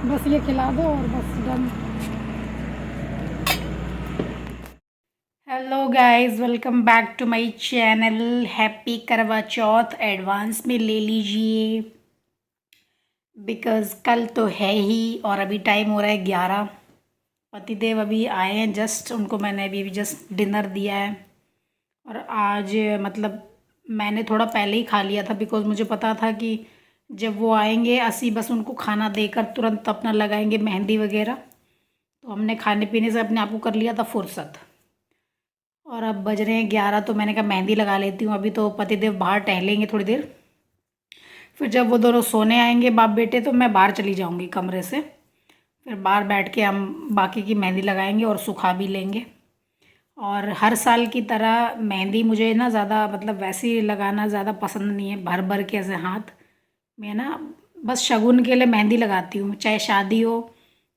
बस ये खिला दो और बस done. Hello guys, welcome back to my channel. Happy Karva Chauth advance में ले लीजिए, बिकॉज़ कल तो है ही और अभी टाइम हो रहा है 11। पतिदेव अभी आए हैं जस्ट, उनको मैंने अभी जस्ट डिनर दिया है। और आज मतलब मैंने थोड़ा पहले ही खा लिया था, बिकॉज़ मुझे पता था कि जब वो आएंगे असी बस उनको खाना देकर तुरंत अपना लगाएंगे मेहंदी वगैरह। तो हमने खाने पीने से अपने आप को कर लिया था फुर्सत। और अब बज रहे हैं 11, तो मैंने कहा मेहंदी लगा लेती हूँ। अभी तो पतिदेव बाहर टहलेंगे थोड़ी देर, फिर जब वो दोनों सोने आएंगे बाप बेटे तो मैं बाहर चली जाऊँगी कमरे से। फिर बाहर बैठ के हम बाकी की मेहंदी लगाएंगे और सुखा भी लेंगे। और हर साल की तरह मेहंदी मुझे ना ज़्यादा मतलब वैसे ही लगाना ज़्यादा पसंद नहीं है, भर भर के ऐसे हाथ में ना। बस शगुन के लिए मेहंदी लगाती हूँ, चाहे शादी हो,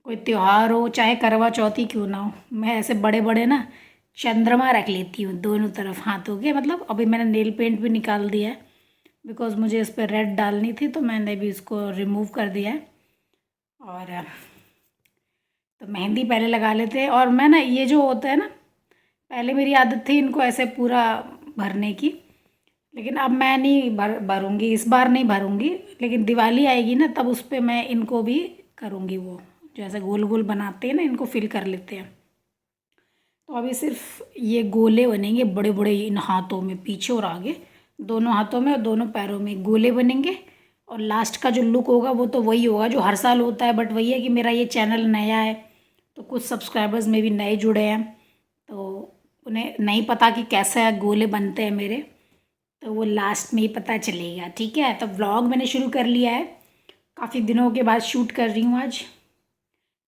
कोई त्यौहार हो, चाहे करवा चौथी क्यों ना हो। मैं ऐसे बड़े बड़े ना चंद्रमा रख लेती हूँ दोनों तरफ हाथों के। मतलब अभी मैंने नेल पेंट भी निकाल दिया है, बिकॉज़ मुझे इस पर रेड डालनी थी, तो मैंने भी इसको रिमूव कर दिया है। और तो मेहंदी पहले लगा लेते हैं। और मैं ना ये जो होता है ना, पहले मेरी आदत थी इनको ऐसे पूरा भरने की, लेकिन अब मैं नहीं भरूँगी, इस बार नहीं भरूँगी। लेकिन दिवाली आएगी ना, तब उस पर मैं इनको भी करूँगी, वो जो ऐसे गोल गोल बनाते हैं ना, इनको फिल कर लेते हैं। तो अभी सिर्फ ये गोले बनेंगे बड़े बड़े, इन हाथों में पीछे और आगे, दोनों हाथों में और दोनों पैरों में गोले बनेंगे। और लास्ट का जो लुक होगा वो तो वही होगा जो हर साल होता है। बट वही है कि मेरा ये चैनल नया है, तो कुछ सब्सक्राइबर्स में भी नए जुड़े हैं, तो उन्हें नहीं पता कि कैसे गोले बनते हैं मेरे, तो वो लास्ट में ही पता चलेगा। ठीक है, तो व्लॉग मैंने शुरू कर लिया है, काफ़ी दिनों के बाद शूट कर रही हूँ आज।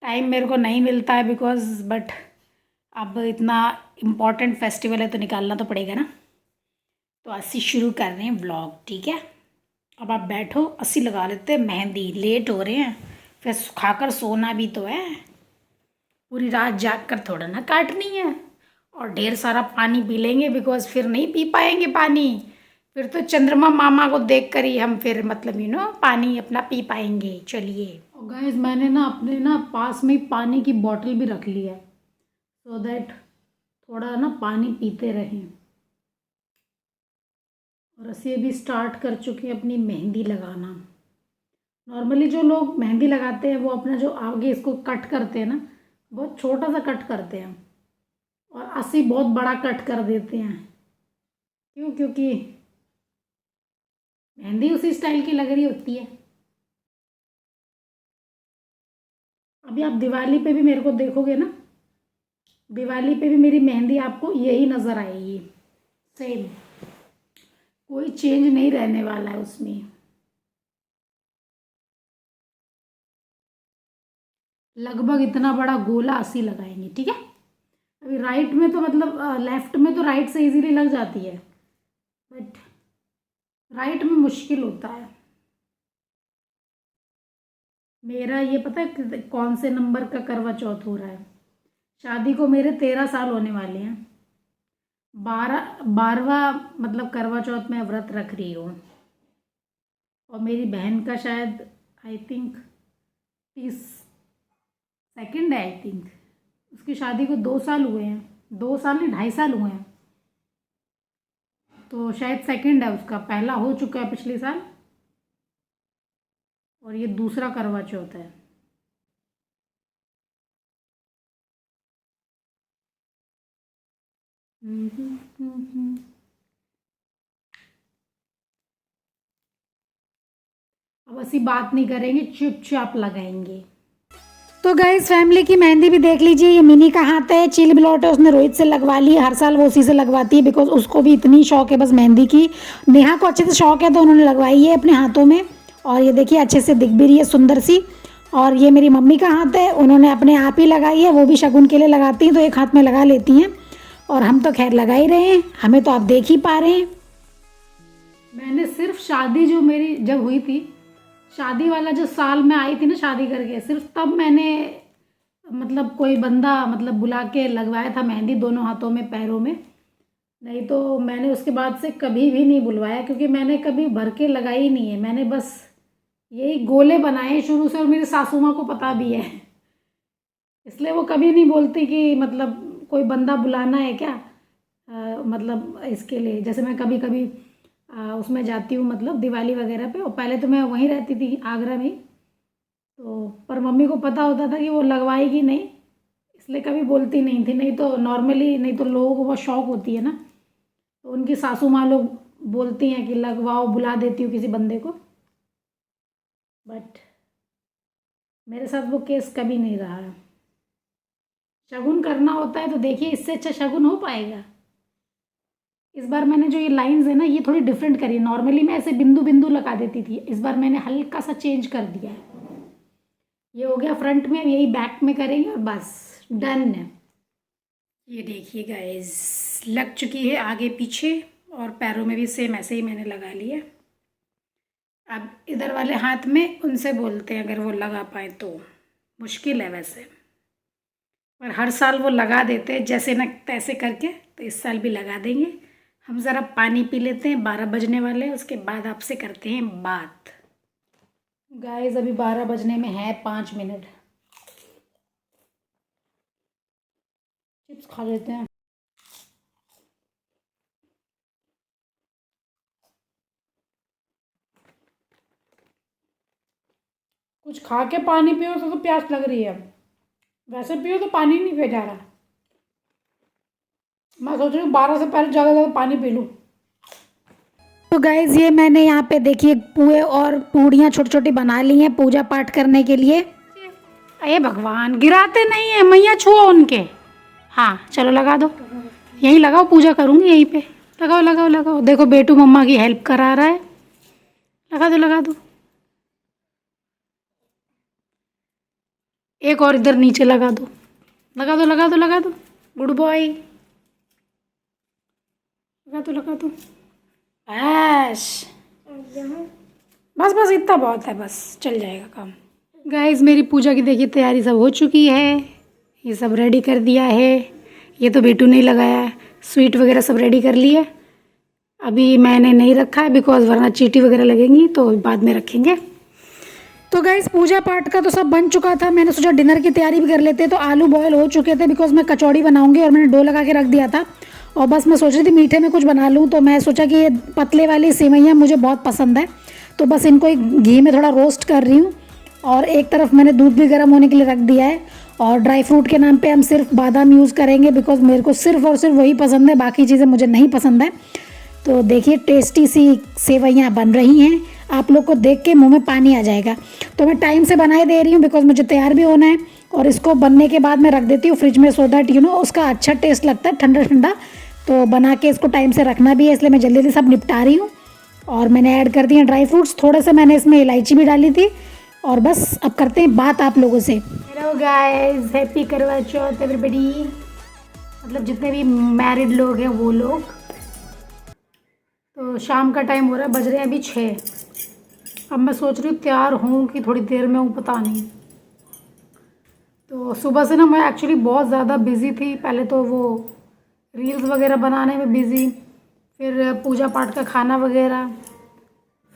टाइम मेरे को नहीं मिलता है बिकॉज़, बट अब इतना इम्पॉर्टेंट फेस्टिवल है तो निकालना तो पड़ेगा ना। तो अस्सी शुरू कर रहे हैं व्लॉग, ठीक है। अब आप बैठो, अस्सी लगा लेते हैं मेहंदी, लेट हो रहे हैं, फिर सुखाकर सोना भी तो है। पूरी रात जाग कर थोड़ा ना काटनी है। और ढेर सारा पानी पी लेंगे, बिकॉज फिर नहीं पी पाएंगे पानी। फिर तो चंद्रमा मामा को देख कर ही हम फिर मतलब पानी अपना पी पाएंगे। चलिए। और गाइस, मैंने ना अपने ना पास में ही पानी की बोतल भी रख ली है, सो दैट थोड़ा ना पानी पीते रहें। और असी अभी स्टार्ट कर चुके हैं अपनी मेहंदी लगाना। नॉर्मली जो लोग मेहंदी लगाते हैं वो अपना जो आगे इसको कट करते हैं ना, बहुत छोटा सा कट करते हैं, और असी बहुत बड़ा कट कर देते हैं। क्यों? क्योंकि मेहंदी उसी स्टाइल की लग रही होती है। अभी आप दिवाली पे भी मेरे को देखोगे ना, दिवाली पे भी मेरी मेहंदी आपको यही नज़र आएगी, सेम, कोई चेंज नहीं रहने वाला है उसमें। लगभग इतना बड़ा गोला असी लगाएंगे, ठीक है। अभी राइट में तो मतलब लेफ्ट में तो राइट से इजीली लग जाती है, बट राइट में मुश्किल होता है। मेरा ये पता है कौन से नंबर का करवा चौथ हो रहा है? शादी को मेरे 13 साल होने वाले हैं। 12वां मतलब करवा चौथ में व्रत रख रही हूँ। और मेरी बहन का शायद आई थिंक 32nd है, आई थिंक। उसकी शादी को 2 साल हुए हैं, 2 साल नहीं 2.5 साल हुए हैं। तो शायद सेकंड है उसका, पहला हो चुका है पिछले साल, और ये दूसरा करवा चौथ है। अब ऐसी बात नहीं करेंगे, चुपचाप लगाएंगे। तो गाइस, फैमिली की मेहंदी भी देख लीजिए। ये मिनी का हाथ है, चिल ब्लॉट है, उसने रोहित से लगवा ली। हर साल वो उसी से लगवाती है, बिकॉज उसको भी इतनी शौक है बस मेहंदी की। नेहा को अच्छे से शौक है तो उन्होंने लगवाई है अपने हाथों में। और ये देखिए अच्छे से दिख भी रही है, सुंदर सी। और ये मेरी मम्मी का हाथ है, उन्होंने अपने आप ही लगाई है। वो भी शगुन के लिए लगाती हैं तो एक हाथ में लगा लेती हैं, और हम तो खैर लगा ही रहे हैं, हमें तो आप देख ही पा रहे हैं। मैंने सिर्फ शादी जो मेरी जब हुई थी, शादी वाला जो साल में आई थी ना शादी करके, सिर्फ तब मैंने मतलब कोई बंदा मतलब बुला के लगवाया था मेहंदी दोनों हाथों में पैरों में। नहीं तो मैंने उसके बाद से कभी भी नहीं बुलवाया, क्योंकि मैंने कभी भर के लगाई नहीं है। मैंने बस यही गोले बनाए शुरू से और मेरी सासू माँ को पता भी है, इसलिए वो कभी नहीं बोलती कि मतलब कोई बंदा बुलाना है क्या। मतलब इसके लिए जैसे मैं कभी कभी उसमें जाती हूँ मतलब दिवाली वगैरह पे, और पहले तो मैं वहीं रहती थी आगरा में ही, तो पर मम्मी को पता होता था कि वो लगवाएगी नहीं, इसलिए कभी बोलती नहीं थी। नहीं तो नॉर्मली, नहीं तो लोगों को बहुत शौक होती है ना, तो उनकी सासू माँ लोग बोलती हैं कि लगवाओ, बुला देती हूँ किसी बंदे को, बट मेरे साथ वो केस कभी नहीं रहा है। शगुन करना होता है तो देखिए इससे अच्छा शगुन हो पाएगा। इस बार मैंने जो ये लाइंस है ना, ये थोड़ी डिफरेंट करी। नॉर्मली मैं ऐसे बिंदु बिंदु लगा देती थी, इस बार मैंने हल्का सा चेंज कर दिया है। ये हो गया फ्रंट में, अब यही बैक में करेंगे और बस डन है। ये देखिए गाइस, लग चुकी है आगे पीछे, और पैरों में भी सेम ऐसे ही मैंने लगा लिया। अब इधर वाले हाथ में उनसे बोलते हैं अगर वो लगा पाए तो। मुश्किल है वैसे, पर हर साल वो लगा देते हैं जैसे न तैसे करके, तो इस साल भी लगा देंगे। हम ज़रा पानी पी लेते हैं, 12 बजने वाले हैं, उसके बाद आपसे करते हैं बात। गाइस अभी 12 बजने में है 5 मिनट, चिप्स खा लेते हैं। कुछ खा के पानी पियो तो प्यास लग रही है, वैसे पियो तो पानी नहीं पिया जा रहा। मैं सोच रही हूँ 12 से पहले ज़्यादा ज़्यादा पानी पी लूँ। तो गाइज़ ये मैंने यहाँ पे देखिए पुए और पूड़ियाँ छोटी छोटी बना ली हैं पूजा पाठ करने के लिए। अरे भगवान, गिराते नहीं है, मैया छुओ उनके। हाँ चलो लगा दो, यहीं लगाओ, पूजा करूँगी यहीं पे। लगाओ लगाओ लगाओ, देखो बेटू मम्मा की हेल्प करा रहा है। लगा दो लगा दो, एक और इधर नीचे लगा दो, लगा दो लगा दो लगा दो, गुड बॉय, लगा दो लगा दो। बस बस बस इतना बहुत है, बस चल जाएगा काम। गाइस मेरी पूजा की देखिए तैयारी सब हो चुकी है, ये सब रेडी कर दिया है। ये तो बेटू ने लगाया है, स्वीट वगैरह सब रेडी कर ली है। अभी मैंने नहीं रखा है बिकॉज वरना चींटी वगैरह लगेंगी, तो बाद में रखेंगे। तो गाइस पूजा पाठ का तो सब बन चुका था, मैंने सोचा डिनर की तैयारी भी कर लेते। तो आलू बॉयल हो चुके थे बिकॉज मैं कचौड़ी बनाऊंगी और मैंने डो लगा के रख दिया था। और बस मैं सोच रही थी मीठे में कुछ बना लूँ, तो मैं सोचा कि ये पतले वाली सेवइयाँ मुझे बहुत पसंद है, तो बस इनको एक घी में थोड़ा रोस्ट कर रही हूँ। और एक तरफ मैंने दूध भी गर्म होने के लिए रख दिया है। और ड्राई फ्रूट के नाम पे हम सिर्फ बादाम यूज़ करेंगे बिकॉज मेरे को सिर्फ और सिर्फ वही पसंद है, बाकी चीज़ें मुझे नहीं पसंद है। तो देखिए टेस्टी सी सेवइयाँ बन रही हैं, आप लोग को देख के मुंह में पानी आ जाएगा। तो मैं टाइम से बनाए दे रही हूँ बिकॉज मुझे तैयार भी होना है, और इसको बनने के बाद मैं रख देती हूँ फ्रिज में सो दैट उसका अच्छा टेस्ट लगता है ठंडा ठंडा। तो बना के इसको टाइम से रखना भी है, इसलिए मैं जल्दी जल्दी सब निपटा रही हूँ। और मैंने ऐड कर दिए ड्राई फ्रूट्स, थोड़े से मैंने इसमें इलायची भी डाली थी। और बस अब करते हैं बात आप लोगों से। हेलो गाइस, हैप्पी करवा चौथ एवरीबॉडी, मतलब जितने भी मैरिड लोग हैं वो लोग। तो शाम का टाइम हो रहा है, बज रहे हैं अभी 6। अब मैं सोच रही हूँ तैयार हूँ कि थोड़ी देर में हूँ, पता नहीं। तो सुबह से ना मैं एक्चुअली बहुत ज़्यादा बिज़ी थी, पहले तो वो रील्स वगैरह बनाने में बिज़ी, फिर पूजा पाठ का खाना वगैरह,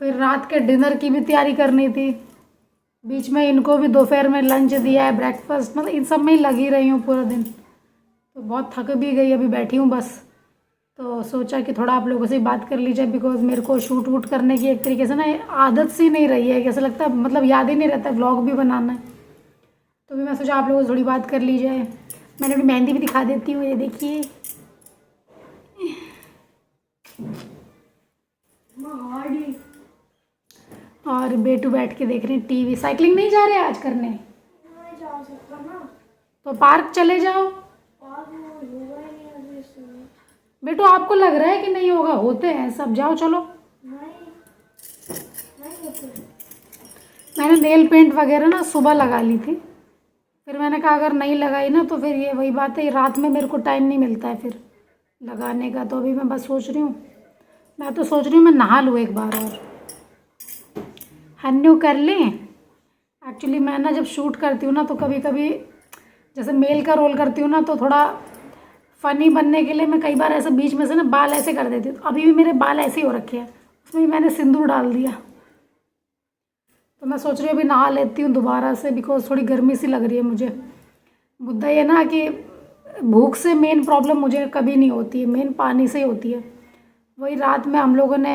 फिर रात के डिनर की भी तैयारी करनी थी, बीच में इनको भी दोपहर में लंच दिया है, ब्रेकफास्ट, मतलब इन सब में ही लगी रही हूँ पूरा दिन। तो बहुत थक भी गई, अभी बैठी हूँ बस। तो सोचा कि थोड़ा आप लोगों से बात कर लीजिए बिकॉज मेरे को शूट वूट करने की एक तरीके से ना आदत सी नहीं रही है, कैसा लगता है, मतलब याद ही नहीं रहता व्लॉग भी बनाना है। तो भी मैं सोचा आप लोगों से थोड़ी बात कर ली जाए। मैंने अपनी मेहंदी भी दिखा देती हूँ, ये देखिए। और बेटू बैठ के देख रहे हैं टीवी। साइकिलिंग नहीं जा रहे आज करने? नहीं जा सकता ना, तो पार्क चले जाओ। बेटू आपको लग रहा है कि नहीं होगा, होते हैं सब, जाओ चलो। मैंने नेल पेंट वगैरह ना सुबह लगा ली थी, फिर मैंने कहा अगर नहीं लगाई ना तो फिर ये वही बात है, रात में मेरे को टाइम नहीं मिलता है फिर लगाने का। तो अभी मैं बस सोच रही हूँ, मैं तो सोच रही हूँ मैं नहा लूँ एक बार और हन्नू कर लें। एक्चुअली मैं ना जब शूट करती हूँ ना तो कभी कभी जैसे मेल का रोल करती हूँ ना, तो थोड़ा फ़नी बनने के लिए मैं कई बार ऐसे बीच में से ना बाल ऐसे कर देती हूँ। तो अभी भी मेरे बाल ऐसे ही हो रखे हैं, उसमें भी मैंने सिंदूर डाल दिया। तो मैं सोच रही हूँ अभी नहा लेती हूँ दोबारा से, बिकॉज थोड़ी गर्मी सी लग रही है मुझे। मुद्दा ये ना कि भूख से मेन प्रॉब्लम मुझे कभी नहीं होती है, मेन पानी से ही होती है। वही रात में हम लोगों ने,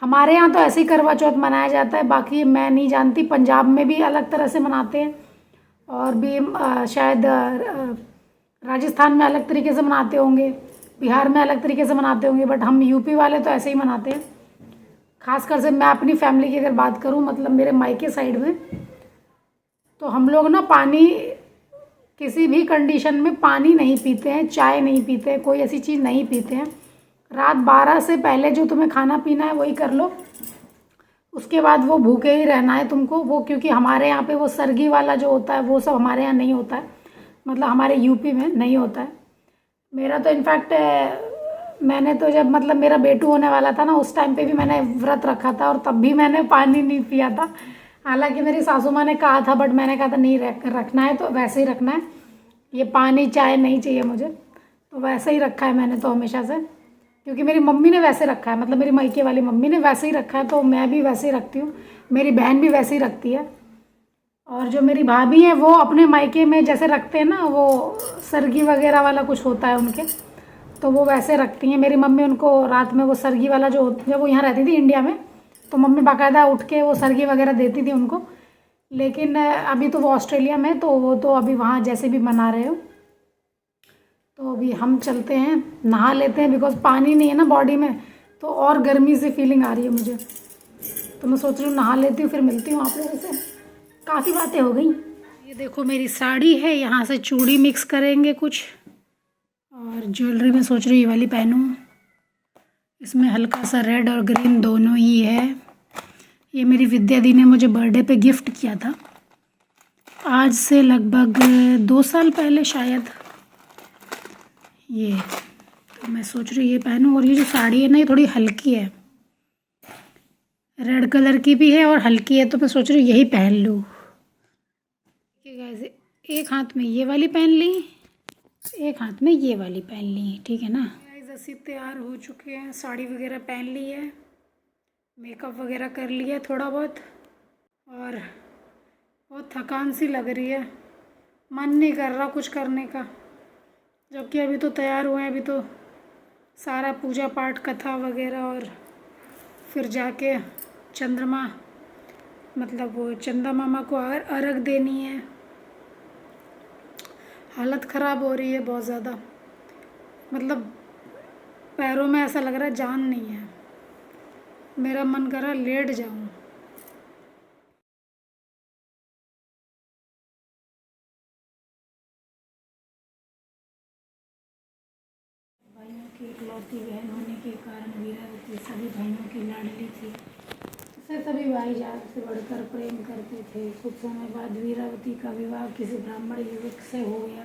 हमारे यहाँ तो ऐसे ही करवा चौथ मनाया जाता है, बाकी मैं नहीं जानती, पंजाब में भी अलग तरह से मनाते हैं और भी शायद राजस्थान में अलग तरीके से मनाते होंगे, बिहार में अलग तरीके से मनाते होंगे, बट हम यूपी वाले तो ऐसे ही मनाते हैं। खासकर से मैं अपनी फैमिली की अगर बात करूं, मतलब मेरे मायके साइड में, तो हम लोग ना पानी किसी भी कंडीशन में पानी नहीं पीते हैं, चाय नहीं पीते हैं, कोई ऐसी चीज़ नहीं पीते हैं। रात 12 से पहले जो तुम्हें खाना पीना है वही कर लो, उसके बाद वो भूखे ही रहना है तुमको। वो क्योंकि हमारे यहाँ पे वो सरगी वाला जो होता है वो सब हमारे यहाँ नहीं होता है, मतलब हमारे यूपी में नहीं होता है। मेरा तो इनफैक्ट मैंने तो जब मतलब मेरा बेटू होने वाला था ना, उस टाइम पे भी मैंने व्रत रखा था और तब भी मैंने पानी नहीं पिया था। हालांकि मेरी सासू माँ ने कहा था, बट मैंने कहा था नहीं, रखना है तो वैसे ही रखना है, ये पानी चाय नहीं चाहिए मुझे, तो वैसे ही रखा है मैंने तो हमेशा से। क्योंकि मेरी मम्मी ने वैसे रखा है, मतलब मेरी मायके वाली मम्मी ने वैसे ही रखा है, तो मैं भी वैसे ही रखती हूँ, मेरी बहन भी वैसे ही रखती है। और जो मेरी भाभी है वो अपने मायके में जैसे रखते हैं ना, वो सरगी वगैरह वाला कुछ होता है उनके, तो वो वैसे रखती हैं। मेरी मम्मी उनको रात में वो सरगी वाला जो, जब वो यहाँ रहती थी इंडिया में, तो मम्मी बाकायदा उठ के वो सरगी वगैरह देती थी उनको। लेकिन अभी तो वो ऑस्ट्रेलिया में, तो वो तो अभी वहाँ जैसे भी मना रहे हो। तो अभी हम चलते हैं, नहा लेते हैं, बिकॉज पानी नहीं है ना बॉडी में, तो और गर्मी सी फीलिंग आ रही है मुझे। तो मैं सोच रही हूँ नहा लेती हूँ, फिर मिलती हूँ आप लोगों से। काफ़ी बातें हो गई। ये देखो मेरी साड़ी है, यहाँ से चूड़ी मिक्स करेंगे कुछ, और ज्वेलरी में सोच रही हूँ ये वाली पहनूँ। इसमें हल्का सा रेड और ग्रीन दोनों ही है। ये मेरी विद्या दी ने मुझे बर्थडे पे गिफ्ट किया था, आज से लगभग 2 साल पहले शायद। ये तो मैं सोच रही हूँ ये पहनूँ। और ये जो साड़ी है ना, ये थोड़ी हल्की है, रेड कलर की भी है और हल्की है, तो मैं सोच रही हूँ यही पहन लूँ। ठीक है गाइस, एक हाथ में ये वाली पहन ली, एक हाथ में ये वाली पहन ली, ठीक है ना। गाइस ऐसे तैयार हो चुके हैं, साड़ी वगैरह पहन ली है, मेकअप वगैरह कर लिया थोड़ा बहुत, और बहुत थकान सी लग रही है, मन नहीं कर रहा कुछ करने का। जबकि अभी तो तैयार हुए हैं, अभी तो सारा पूजा पाठ कथा वगैरह, और फिर जाके चंद्रमा, मतलब वो चंदा मामा को अर्घ देनी है। हालत ख़राब हो रही है बहुत ज़्यादा, मतलब पैरों में ऐसा लग रहा है जान नहीं है, मेरा मन कर रहा लेट जाऊं। भाइयों की इकलौती बहन होने के कारण वीरावती सभी भाइयों की लाडली थी। उसे सभी भाई जान से बढ़कर प्रेम करते थे। कुछ समय बाद वीरावती का विवाह किसी ब्राह्मण युवक से हो गया।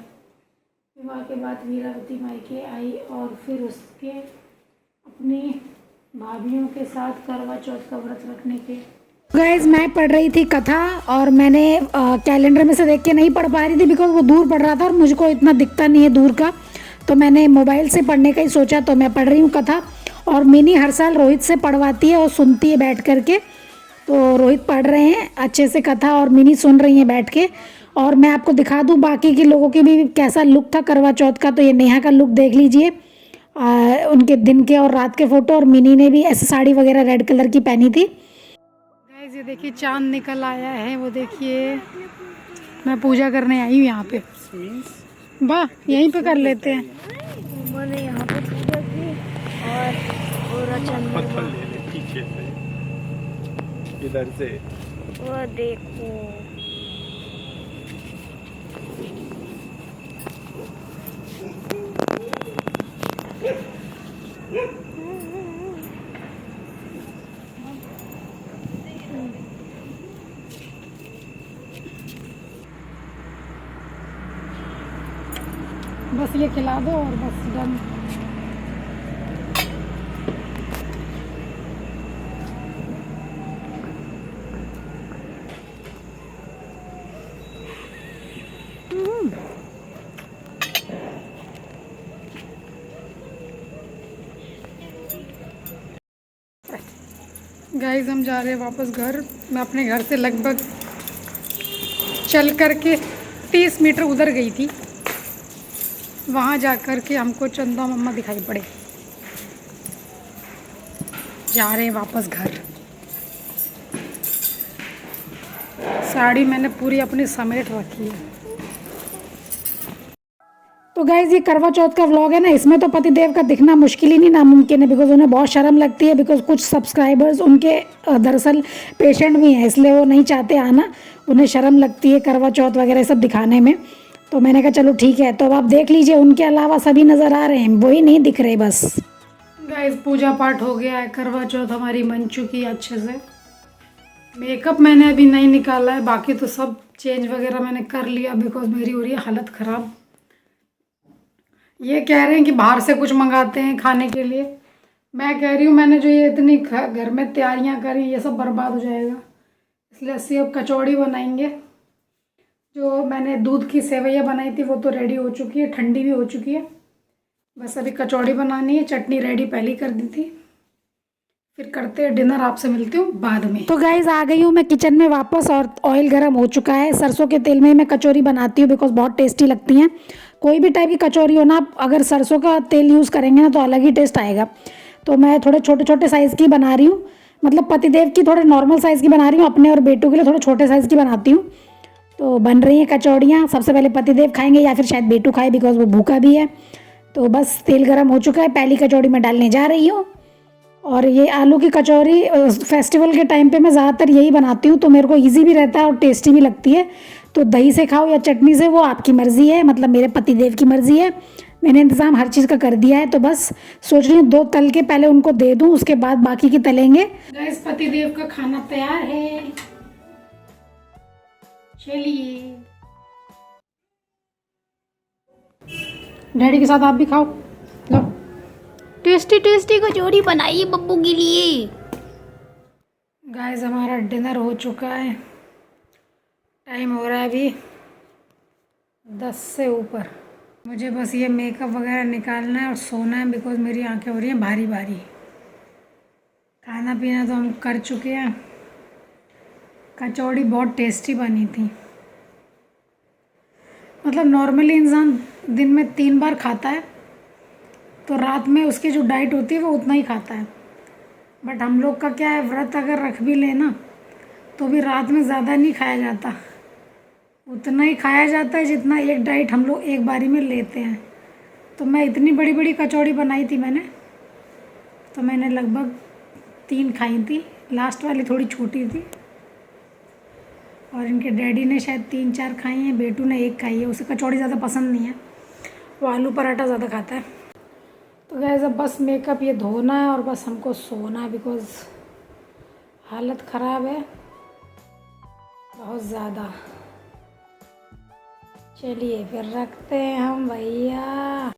विवाह के बाद वीरावती मायके आई और फिर उसके अपनी भाभीयों के साथ करवा चौथ का व्रत रखने के। गाइज मैं पढ़ रही थी कथा, और मैंने कैलेंडर में से देख के नहीं पढ़ पा रही थी, बिकॉज वो दूर पढ़ रहा था और मुझको इतना दिखता नहीं है दूर का, तो मैंने मोबाइल से पढ़ने का ही सोचा। तो मैं पढ़ रही हूँ कथा, और मिनी हर साल रोहित से पढ़वाती है और सुनती है बैठ करके। तो रोहित पढ़ रहे हैं अच्छे से कथा और मिनी सुन रही हैं बैठ के। और मैं आपको दिखा दूँ बाकी के लोगों के भी कैसा लुक था करवा चौथ का। तो ये नेहा का लुक देख लीजिए, उनके दिन के और रात के फ़ोटो, और मिनी ने भी ऐसे साड़ी वगैरह रेड कलर की पहनी थी। गाइस ये देखिए चांद निकल आया है, वो देखिए। मैं पूजा करने आई हूँ यहाँ पे, वाह यहीं पे कर लेते हैं। मैंने यहाँ पे पूजा की और पूरा चंद्रमा पीछे से इधर से वो देखो। बस ये खिला दो और बस डन। गाइस हम जा रहे हैं वापस घर। मैं अपने घर से लगभग चल कर के 30 मीटर उधर गई थी। वहाँ जा कर के हमको चंदा मम्मा दिखाई पड़े। जा रहे हैं वापस घर। साड़ी मैंने पूरी अपनी समेट रखी है। तो गाइज़ ये करवा चौथ का व्लॉग है ना, इसमें तो पतिदेव का दिखना मुश्किल ही नहीं नामुमकिन है, बिकॉज उन्हें बहुत शर्म लगती है। बिकॉज कुछ सब्सक्राइबर्स उनके दरअसल पेशेंट भी हैं, इसलिए वो नहीं चाहते आना। उन्हें शर्म लगती है करवा चौथ वगैरह सब दिखाने में। तो मैंने कहा चलो ठीक है। तो अब आप देख लीजिए, उनके अलावा सभी नज़र आ रहे हैं, वही नहीं दिख रहे बस। गाइज़ पूजा पाठ हो गया है, करवा चौथ हमारी बन चुकी है अच्छे से। मेकअप मैंने अभी नहीं निकाला है, बाकी तो सब चेंज वगैरह मैंने कर लिया। बिकॉज मेरी हो रही है हालत ख़राब। ये कह रहे हैं कि बाहर से कुछ मंगाते हैं खाने के लिए। मैं कह रही हूँ मैंने जो ये इतनी घर में तैयारियां करी, ये सब बर्बाद हो जाएगा। इसलिए सेव कचौड़ी बनाएंगे। जो मैंने दूध की सेवइयाँ बनाई थी वो तो रेडी हो चुकी है, ठंडी भी हो चुकी है। बस अभी कचौड़ी बनानी है। चटनी रेडी पहले ही कर दी थी। फिर करते हैं डिनर, आपसे मिलती हूँ बाद में। तो गाइज़ आ गई हूँ मैं किचन में वापस, और ऑयल गर्म हो चुका है। सरसों के तेल में मैं कचौरी बनाती हूँ बिकॉज बहुत टेस्टी लगती हैं। कोई भी टाइप की कचौरी हो ना, आप अगर सरसों का तेल यूज़ करेंगे ना तो अलग ही टेस्ट आएगा। तो मैं थोड़े छोटे छोटे साइज़ की बना रही हूँ, मतलब पतिदेव की थोड़े नॉर्मल साइज़ की बना रही हूँ, अपने और बेटू के लिए थोड़े छोटे साइज़ की बनाती हूँ। तो बन रही हैं कचौड़ियाँ। सबसे पहले पतिदेव खाएंगे या फिर शायद बेटू खाए, बिकॉज वो भूखा भी है। तो बस तेल गर्म हो चुका है, पहली कचौड़ी मैं डालने जा रही हूँ। और ये आलू की कचौरी फेस्टिवल के टाइम पे मैं ज़्यादातर यही बनाती हूँ, तो मेरे को इजी भी रहता है और टेस्टी भी लगती है। तो दही से खाओ या चटनी से, वो आपकी मर्ज़ी है, मतलब मेरे पतिदेव की मर्ज़ी है। मैंने इंतज़ाम हर चीज़ का कर दिया है। तो बस सोच रही हूँ 2 तल के पहले उनको दे दूँ, उसके बाद बाकी की तलेंगे। गाइस पतिदेव का खाना तैयार है, चलिए। डैडी के साथ आप भी खाओ, लो। टेस्टी टेस्टी कचौरी बनाइए बब्बू के लिए। गाइस हमारा डिनर हो चुका है। टाइम हो रहा है अभी 10 से ऊपर। मुझे बस ये मेकअप वगैरह निकालना है और सोना है, बिकॉज मेरी आंखें हो रही हैं भारी भारी। खाना पीना तो हम कर चुके हैं। कचौड़ी बहुत टेस्टी बनी थी। मतलब नॉर्मली इंसान दिन में 3 बार खाता है, तो रात में उसकी जो डाइट होती है वो उतना ही खाता है। बट हम लोग का क्या है, व्रत अगर रख भी लेना तो भी रात में ज़्यादा नहीं खाया जाता। उतना ही खाया जाता है जितना एक डाइट हम लोग एक बारी में लेते हैं। तो मैं इतनी बड़ी बड़ी कचौड़ी बनाई थी मैंने, तो मैंने लगभग 3 खाई थी। लास्ट वाली थोड़ी छोटी थी, और इनके डैडी ने शायद 3-4 खाई हैं। बेटू ने 1 खाई है, उसे कचौड़ी ज़्यादा पसंद नहीं है, वो आलू पराठा ज़्यादा खाता है। तो गाइस अब बस मेकअप ये धोना है और बस हमको सोना है, बिकॉज़ हालत ख़राब है बहुत ज़्यादा। चलिए फिर रखते हैं हम भैया।